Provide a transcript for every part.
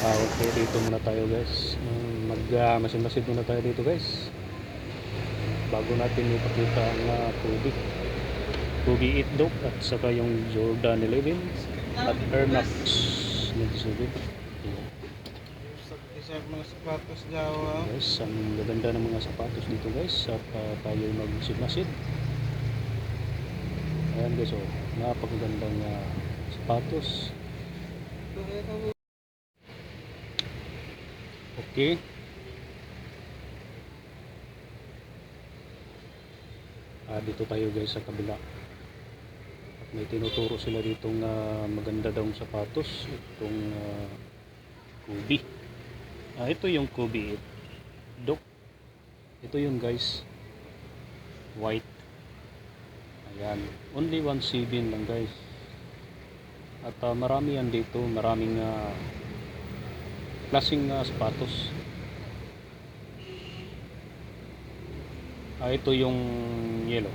Okay, dito muna tayo guys. Masin-masid muna tayo dito guys. Bago natin ipakita ang Kobe Itdog at saka yung Jordan 11 at Air Max 97. Isa mga sapatos Jawa. Guys, ang gaganda ng mga sapatos dito guys at tayo magmasid-masid. Ayan guys, oh, napakagandang sapatos. Okay. Dito tayo guys sa kabila. At may tinuturo sila ditong maganda daw sapatos. Itong Kobe. Ito yung Kobe Dog. Ito yung guys. White. Ayan. Only 1.7 lang guys. At marami yan dito. Maraming klaseng sapatos. Ito yung yellow.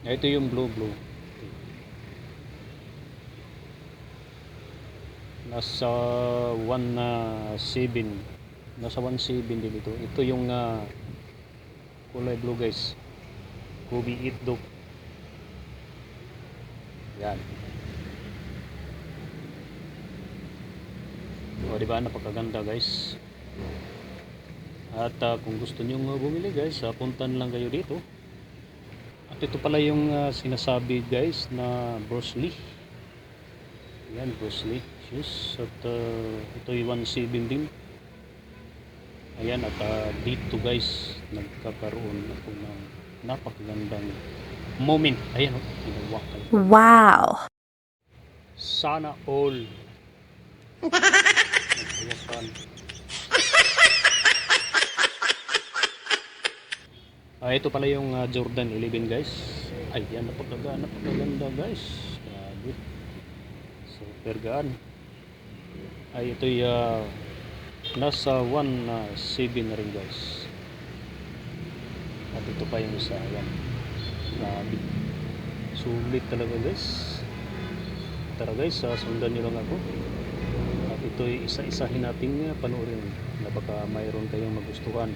Ito yung blue. Nasa 1.7. Nasa 1.7 din ito. Ito yung kulay blue guys. Kobe Itdog. Yan. O diba, napakaganda guys. At kung gusto nyo bumili guys, puntan lang kayo dito. At ito pala yung sinasabi guys na Bruce Lee. Yan, Bruce Lee shoes. At ito yung 1.7 din. Ayan, at dito guys nagkakaroon ako ng napakagandang moment. Ayan, ginawa kayo. Wow! Sana all. Ito pala yung Jordan 11 guys. Ayan, napakaganda guys. Grabe. Super gaan. Ito yung nasa 1.7 na rin guys. At ito pa yung isa. Ayan. Grabe. Sulit talaga guys. Tara guys, sundan nyo lang ako. At ito isa-isahin natin panoorin na baka mayroon kayong magustuhan.